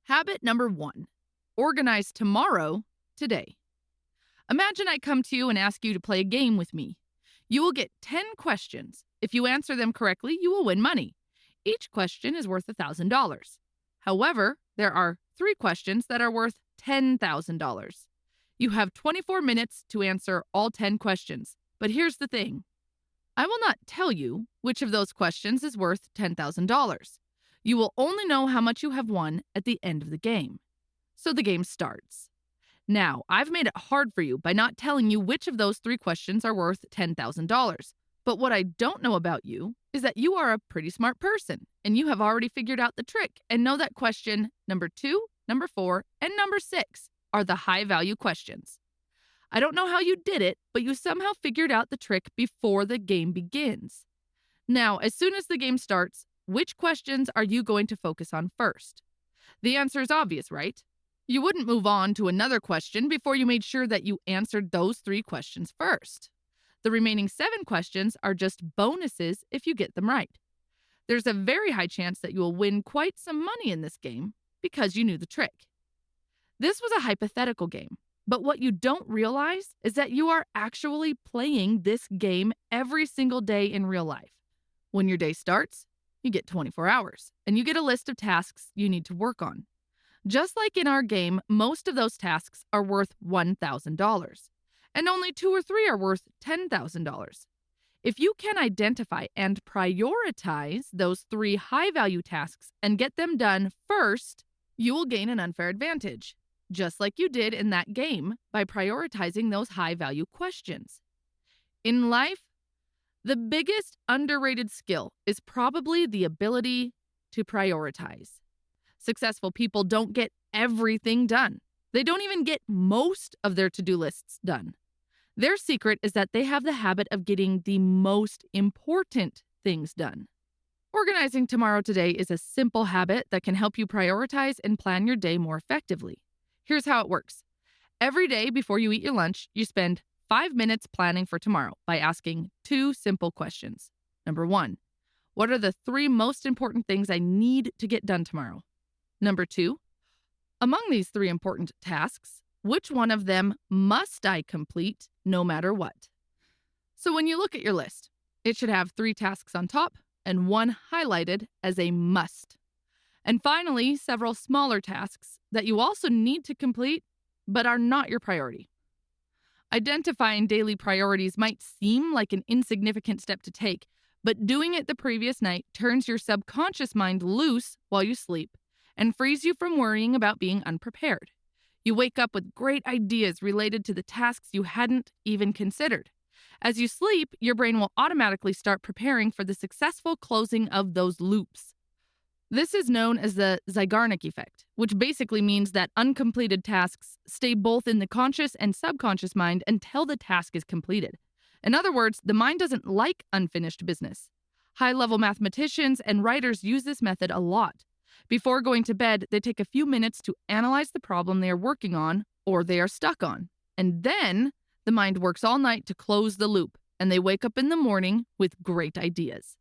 Habit number 1. Organize tomorrow today. Imagine I come to you and ask you to play a game with me. You will get 10 questions. If you answer them correctly, you will win money. Each question is worth $1,000. However, there are 3 questions that are worth $10,000. You have 24 minutes to answer all 10 questions. But here's the thing. I will not tell you which of those questions is worth $10,000. You will only know how much you have won at the end of the game. So the game starts. Now, I've made it hard for you by not telling you which of those 3 questions are worth $10,000. But what I don't know about you is that you are a pretty smart person, and you have already figured out the trick and know that question number 2, number 4, and number 6 are the high-value questions. I don't know how you did it, but you somehow figured out the trick before the game begins. Now, as soon as the game starts, which questions are you going to focus on first? The answer is obvious, right? You wouldn't move on to another question before you made sure that you answered those 3 questions first. The remaining 7 questions are just bonuses if you get them right. There's a very high chance that you will win quite some money in this game because you knew the trick. This was a hypothetical game, but what you don't realize is that you are actually playing this game every single day in real life. When your day starts, you get 24 hours, and you get a list of tasks you need to work on. Just like in our game, most of those tasks are worth $1,000, and only 2 or 3 are worth $10,000. If you can identify and prioritize those 3 high-value tasks and get them done first, you will gain an unfair advantage, just like you did in that game by prioritizing those high-value questions. In life, the biggest underrated skill is probably the ability to prioritize. Successful people don't get everything done. They don't even get most of their to-do lists done. Their secret is that they have the habit of getting the most important things done. Organizing tomorrow today is a simple habit that can help you prioritize and plan your day more effectively. Here's how it works. Every day before you eat your lunch, you spend 5 minutes planning for tomorrow by asking 2 simple questions. Number 1, what are the 3 most important things I need to get done tomorrow? Number 2, among these 3 important tasks, which one of them must I complete no matter what? So when you look at your list, it should have 3 tasks on top and 1 highlighted as a must. And finally, several smaller tasks that you also need to complete but are not your priority. Identifying daily priorities might seem like an insignificant step to take, but doing it the previous night turns your subconscious mind loose while you sleep and frees you from worrying about being unprepared. You wake up with great ideas related to the tasks you hadn't even considered. As you sleep, your brain will automatically start preparing for the successful closing of those loops. This is known as the Zeigarnik effect, which basically means that uncompleted tasks stay both in the conscious and subconscious mind until the task is completed. In other words, the mind doesn't like unfinished business. High-level mathematicians and writers use this method a lot. Before going to bed, they take a few minutes to analyze the problem they are working on or they are stuck on. And then the mind works all night to close the loop, and they wake up in the morning with great ideas.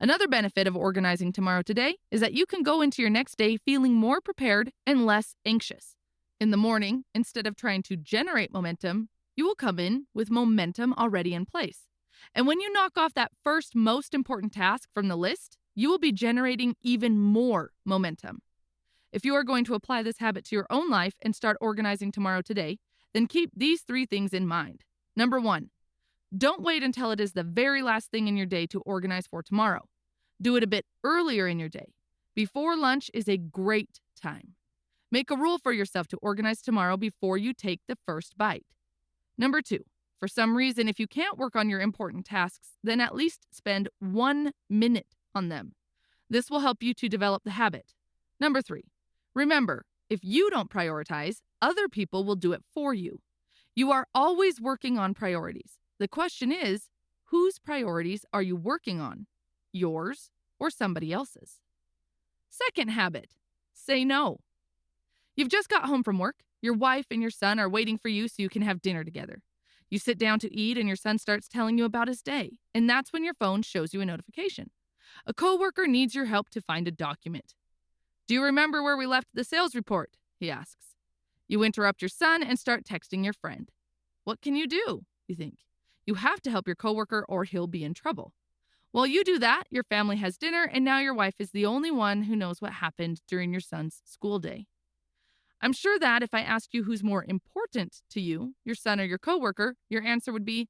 Another benefit of organizing tomorrow today is that you can go into your next day feeling more prepared and less anxious. In the morning, instead of trying to generate momentum, you will come in with momentum already in place. And when you knock off that first most important task from the list, you will be generating even more momentum. If you are going to apply this habit to your own life and start organizing tomorrow today, then keep these 3 things in mind. Number 1, don't wait until it is the very last thing in your day to organize for tomorrow. Do it a bit earlier in your day. Before lunch is a great time. Make a rule for yourself to organize tomorrow before you take the first bite. Number 2, for some reason, if you can't work on your important tasks, then at least spend 1 minute on them. This will help you to develop the habit. Number 3, remember, if you don't prioritize, other people will do it for you. You are always working on priorities. The question is, whose priorities are you working on? Yours or somebody else's? Second habit, say no. You've just got home from work. Your wife and your son are waiting for you so you can have dinner together. You sit down to eat and your son starts telling you about his day, and that's when your phone shows you a notification. A coworker needs your help to find a document. Do you remember where we left the sales report? He asks. You interrupt your son and start texting your friend. What can you do? You think. You have to help your coworker or he'll be in trouble. While you do that, your family has dinner, and now your wife is the only one who knows what happened during your son's school day. I'm sure that if I asked you who's more important to you, your son or your coworker, your answer would be,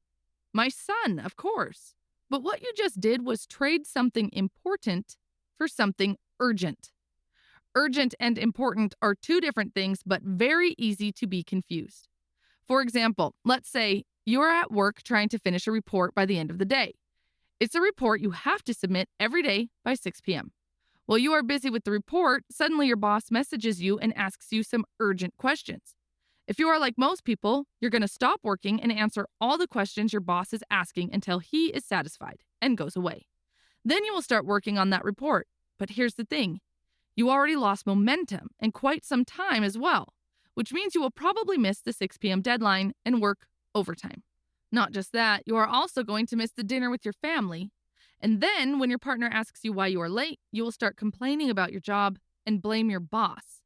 my son, of course. But what you just did was trade something important for something urgent. Urgent and important are two different things, but very easy to be confused. For example, let's say you're at work trying to finish a report by the end of the day. It's a report you have to submit every day by 6 p.m. While you are busy with the report, suddenly your boss messages you and asks you some urgent questions. If you are like most people, you're going to stop working and answer all the questions your boss is asking until he is satisfied and goes away. Then you will start working on that report. But here's the thing. You already lost momentum and quite some time as well, which means you will probably miss the 6 p.m. deadline and work overtime. Not just that, you are also going to miss the dinner with your family. And then when your partner asks you why you are late, you will start complaining about your job and blame your boss.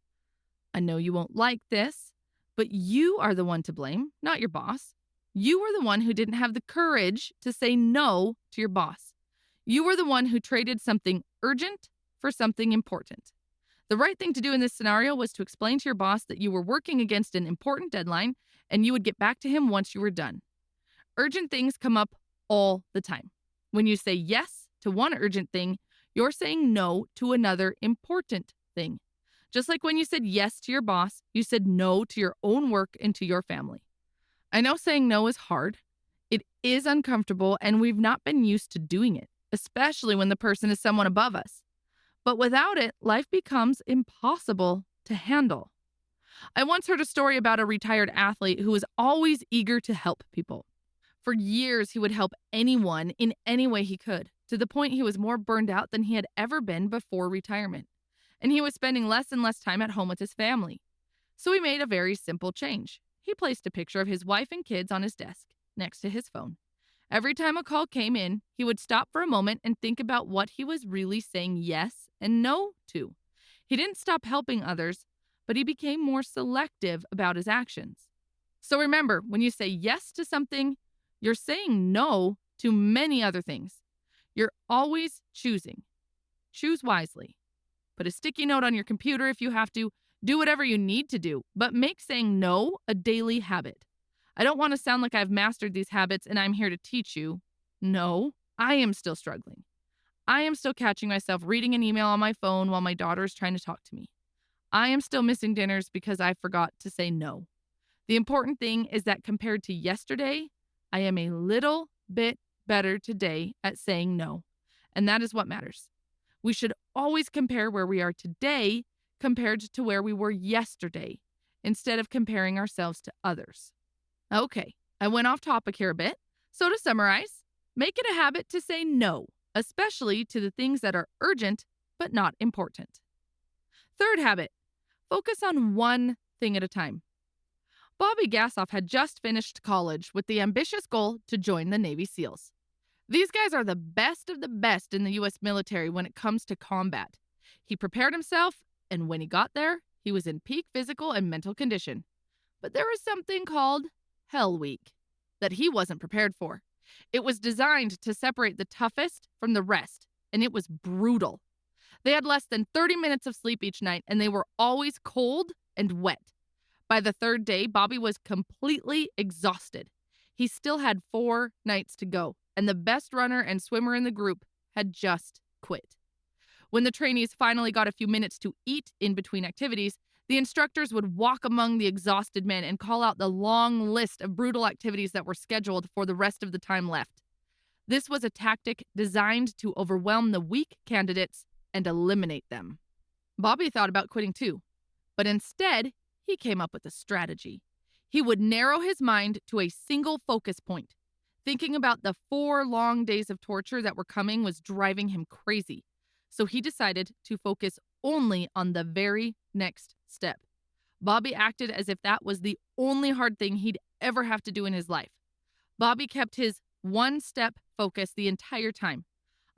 I know you won't like this, but you are the one to blame, not your boss. You were the one who didn't have the courage to say no to your boss. You were the one who traded something urgent for something important. The right thing to do in this scenario was to explain to your boss that you were working against an important deadline and you would get back to him once you were done. Urgent things come up all the time. When you say yes to one urgent thing, you're saying no to another important thing. Just like when you said yes to your boss, you said no to your own work and to your family. I know saying no is hard. It is uncomfortable, and we've not been used to doing it, especially when the person is someone above us. But without it, life becomes impossible to handle. I once heard a story about a retired athlete who was always eager to help people. For years, he would help anyone in any way he could, to the point he was more burned out than he had ever been before retirement. And he was spending less and less time at home with his family. So he made a very simple change. He placed a picture of his wife and kids on his desk, next to his phone. Every time a call came in, he would stop for a moment and think about what he was really saying yes and no to. He didn't stop helping others, but he became more selective about his actions. So remember, when you say yes to something, you're saying no to many other things. You're always choosing. Choose wisely. Put a sticky note on your computer if you have to. Do whatever you need to do, but make saying no a daily habit. I don't want to sound like I've mastered these habits and I'm here to teach you. No, I am still struggling. I am still catching myself reading an email on my phone while my daughter is trying to talk to me. I am still missing dinners because I forgot to say no. The important thing is that compared to yesterday, I am a little bit better today at saying no. And that is what matters. We should always compare where we are today compared to where we were yesterday, instead of comparing ourselves to others. Okay, I went off topic here a bit. So to summarize, make it a habit to say no, especially to the things that are urgent but not important. Third habit, focus on one thing at a time. Bobby Gassoff had just finished college with the ambitious goal to join the Navy SEALs. These guys are the best of the best in the U.S. military when it comes to combat. He prepared himself, and when he got there, he was in peak physical and mental condition. But there was something called Hell Week that he wasn't prepared for. It was designed to separate the toughest from the rest, and it was brutal. They had less than 30 minutes of sleep each night, and they were always cold and wet. By the third day, Bobby was completely exhausted. He still had 4 nights to go, and the best runner and swimmer in the group had just quit. When the trainees finally got a few minutes to eat in between activities, the instructors would walk among the exhausted men and call out the long list of brutal activities that were scheduled for the rest of the time left. This was a tactic designed to overwhelm the weak candidates and eliminate them. Bobby thought about quitting too, but instead, he came up with a strategy. He would narrow his mind to a single focus point. Thinking about the 4 long days of torture that were coming was driving him crazy. So he decided to focus only on the very next step. Bobby acted as if that was the only hard thing he'd ever have to do in his life. Bobby kept his one-step focus the entire time.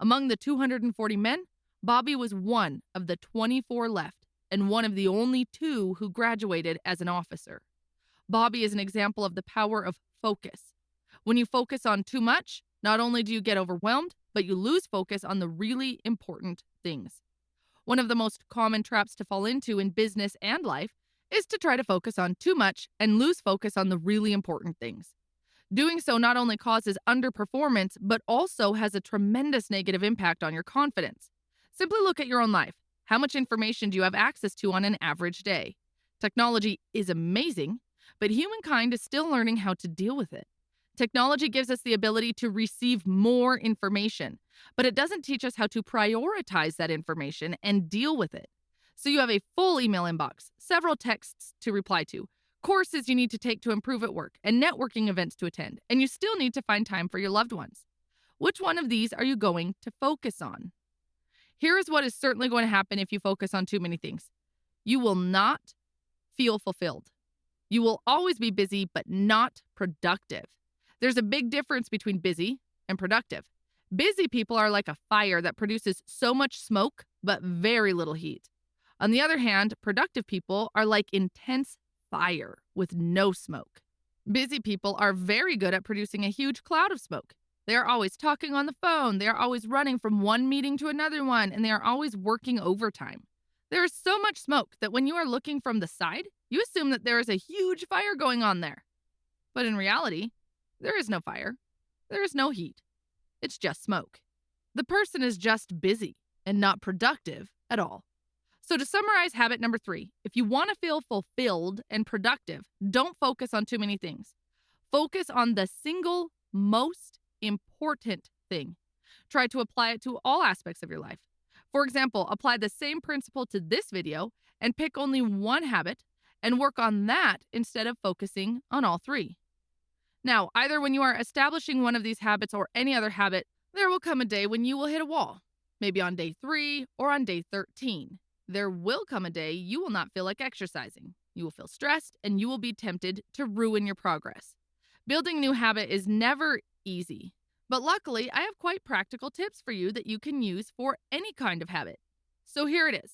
Among the 240 men, Bobby was one of the 24 left. and one of the only two who graduated as an officer. Bobby is an example of the power of focus. When you focus on too much, not only do you get overwhelmed, but you lose focus on the really important things. One of the most common traps to fall into in business and life is to try to focus on too much and lose focus on the really important things. Doing so not only causes underperformance, but also has a tremendous negative impact on your confidence. Simply look at your own life. How much information do you have access to on an average day? Technology is amazing, but humankind is still learning how to deal with it. Technology gives us the ability to receive more information, but it doesn't teach us how to prioritize that information and deal with it. So you have a full email inbox, several texts to reply to, courses you need to take to improve at work, and networking events to attend, and you still need to find time for your loved ones. Which one of these are you going to focus on? Here is what is certainly going to happen if you focus on too many things. You will not feel fulfilled. You will always be busy, but not productive. There's a big difference between busy and productive. Busy people are like a fire that produces so much smoke, but very little heat. On the other hand, productive people are like intense fire with no smoke. Busy people are very good at producing a huge cloud of smoke. They are always talking on the phone, they are always running from one meeting to another one, and they are always working overtime. There is so much smoke that when you are looking from the side, you assume that there is a huge fire going on there. But in reality, there is no fire. There is no heat. It's just smoke. The person is just busy and not productive at all. So to summarize habit number 3, if you want to feel fulfilled and productive, don't focus on too many things. Focus on the single most important thing. Try to apply it to all aspects of your life. For example, apply the same principle to this video and pick only one habit and work on that instead of focusing on all 3. Now, either when you are establishing one of these habits or any other habit, there will come a day when you will hit a wall, maybe on day 3 or on day 13. There will come a day you will not feel like exercising. You will feel stressed and you will be tempted to ruin your progress. Building a new habit is never easy, but luckily I have quite practical tips for you that you can use for any kind of habit. So here it is.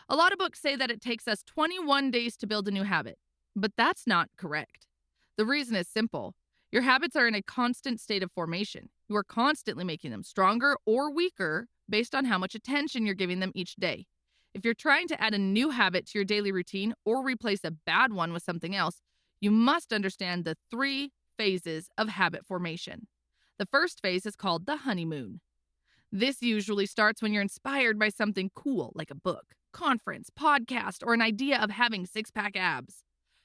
A lot of books say that it takes us 21 days to build a new habit, but that's not correct. The reason is simple. Your habits are in a constant state of formation. You are constantly making them stronger or weaker based on how much attention you're giving them each day. If you're trying to add a new habit to your daily routine or replace a bad one with something else, you must understand the 3 phases of habit formation. The first phase is called the honeymoon. This usually starts when you're inspired by something cool, like a book, conference, podcast, or an idea of having 6-pack abs.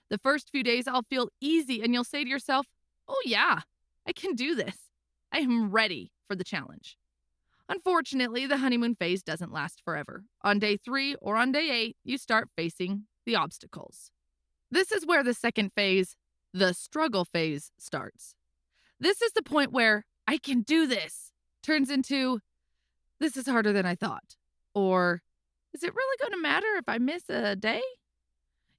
The first few days all feel easy and you'll say to yourself, oh yeah, I can do this. I am ready for the challenge. Unfortunately, the honeymoon phase doesn't last forever. On day 3 or on day 8, you start facing the obstacles. This is where the second phase, the struggle phase, starts. This is the point where I can do this turns into this is harder than I thought. Or is it really going to matter if I miss a day?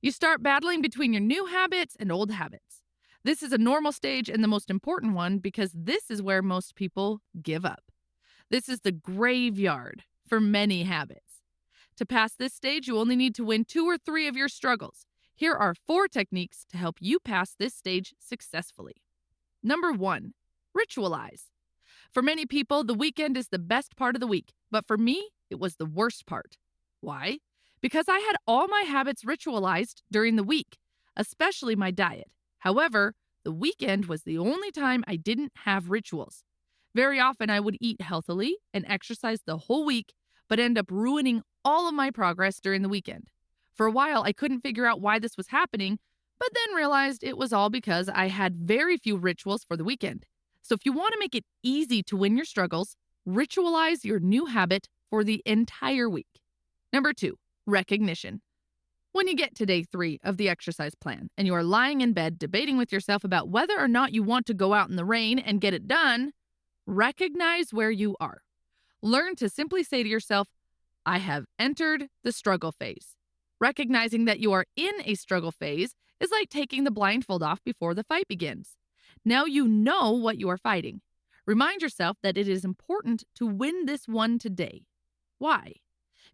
You start battling between your new habits and old habits. This is a normal stage and the most important one because this is where most people give up. This is the graveyard for many habits. To pass this stage, you only need to win 2 or 3 of your struggles. Here are 4 techniques to help you pass this stage successfully. Number 1, ritualize. For many people, the weekend is the best part of the week, but for me, it was the worst part. Why? Because I had all my habits ritualized during the week, especially my diet. However, the weekend was the only time I didn't have rituals. Very often I would eat healthily and exercise the whole week, but end up ruining all of my progress during the weekend. For a while, I couldn't figure out why this was happening, but then realized it was all because I had very few rituals for the weekend. So if you want to make it easy to win your struggles, ritualize your new habit for the entire week. Number 2, recognition. When you get to day 3 of the exercise plan and you are lying in bed debating with yourself about whether or not you want to go out in the rain and get it done, recognize where you are. Learn to simply say to yourself, I have entered the struggle phase. Recognizing that you are in a struggle phase is like taking the blindfold off before the fight begins. Now you know what you are fighting. Remind yourself that it is important to win this one today. Why?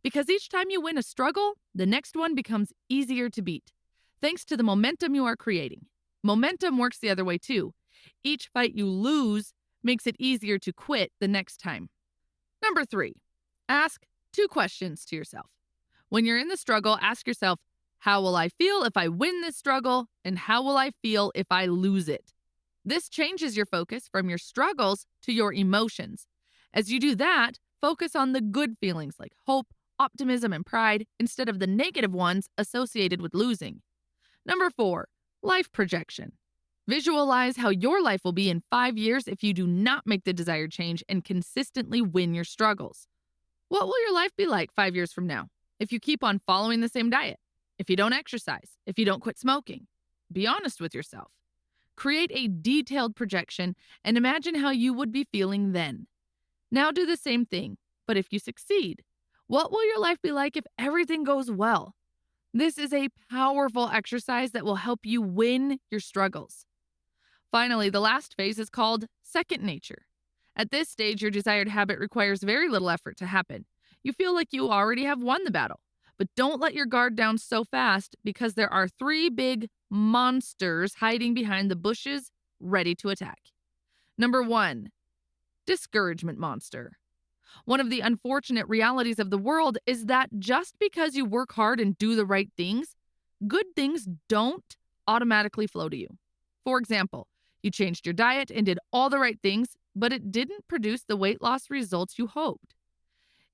Because each time you win a struggle, the next one becomes easier to beat, thanks to the momentum you are creating. Momentum works the other way too. Each fight you lose makes it easier to quit the next time. Number 3, ask 2 questions to yourself. When you're in the struggle, ask yourself, how will I feel if I win this struggle? And how will I feel if I lose it? This changes your focus from your struggles to your emotions. As you do that, focus on the good feelings like hope, optimism, and pride instead of the negative ones associated with losing. Number 4, life projection. Visualize how your life will be in 5 years if you do not make the desired change and consistently win your struggles. What will your life be like 5 years from now if you keep on following the same diet, if you don't exercise, if you don't quit smoking? Be honest with yourself. Create a detailed projection and imagine how you would be feeling then. Now do the same thing, but if you succeed, what will your life be like if everything goes well? This is a powerful exercise that will help you win your struggles. Finally, the last phase is called second nature. At this stage, your desired habit requires very little effort to happen. You feel like you already have won the battle. But don't let your guard down so fast because there are 3 big monsters hiding behind the bushes ready to attack. Number 1, discouragement monster. One of the unfortunate realities of the world is that just because you work hard and do the right things, good things don't automatically flow to you. For example, you changed your diet and did all the right things, but it didn't produce the weight loss results you hoped.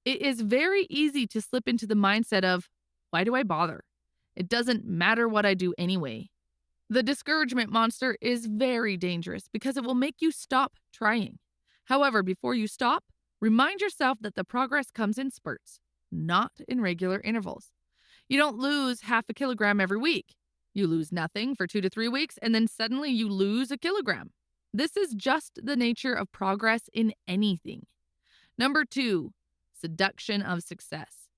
It is very easy to slip into the mindset of, why do I bother? It doesn't matter what I do anyway. The discouragement monster is very dangerous because it will make you stop trying. However, before you stop, remind yourself that the progress comes in spurts, not in regular intervals. You don't lose half a kilogram every week. You lose nothing for 2 to 3 weeks, and then suddenly you lose a kilogram. This is just the nature of progress in anything. Number 2, seduction of success.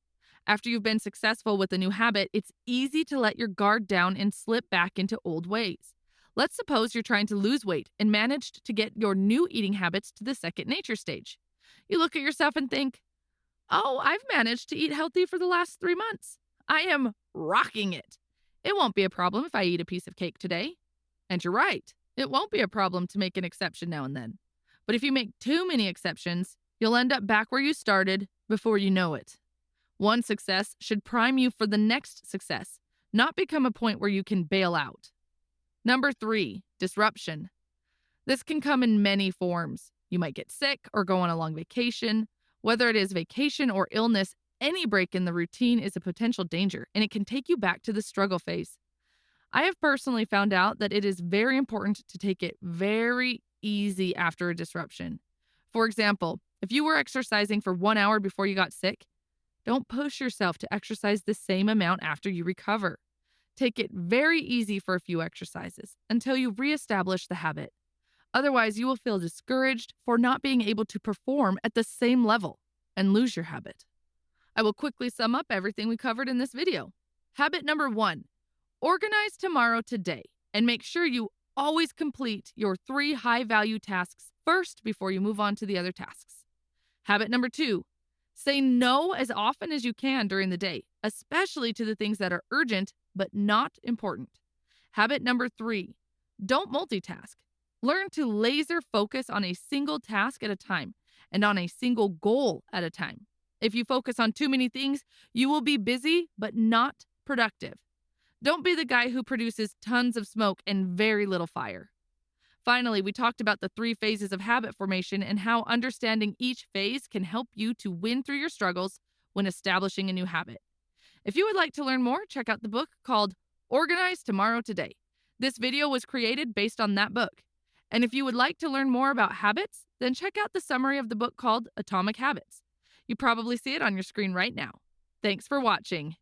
After you've been successful with a new habit, it's easy to let your guard down and slip back into old ways. Let's suppose you're trying to lose weight and managed to get your new eating habits to the second nature stage. You look at yourself and think, oh, I've managed to eat healthy for the last 3 months. I am rocking it. It won't be a problem if I eat a piece of cake today. And you're right, it won't be a problem to make an exception now and then. But if you make too many exceptions, you'll end up back where you started before you know it. One success should prime you for the next success, not become a point where you can bail out. Number 3, disruption. This can come in many forms. You might get sick or go on a long vacation. Whether it is vacation or illness, any break in the routine is a potential danger, and it can take you back to the struggle phase. I have personally found out that it is very important to take it very easy after a disruption. For example, if you were exercising for 1 hour before you got sick, don't push yourself to exercise the same amount after you recover. Take it very easy for a few exercises until you reestablish the habit. Otherwise, you will feel discouraged for not being able to perform at the same level and lose your habit. I will quickly sum up everything we covered in this video. Habit number 1, organize tomorrow today and make sure you always complete your 3 high-value tasks first before you move on to the other tasks. Habit number 2, say no as often as you can during the day, especially to the things that are urgent but not important. Habit number 3, don't multitask. Learn to laser focus on a single task at a time and on a single goal at a time. If you focus on too many things, you will be busy but not productive. Don't be the guy who produces tons of smoke and very little fire. Finally, we talked about the 3 phases of habit formation and how understanding each phase can help you to win through your struggles when establishing a new habit. If you would like to learn more, check out the book called Organize Tomorrow Today. This video was created based on that book. And if you would like to learn more about habits, then check out the summary of the book called Atomic Habits. You probably see it on your screen right now. Thanks for watching.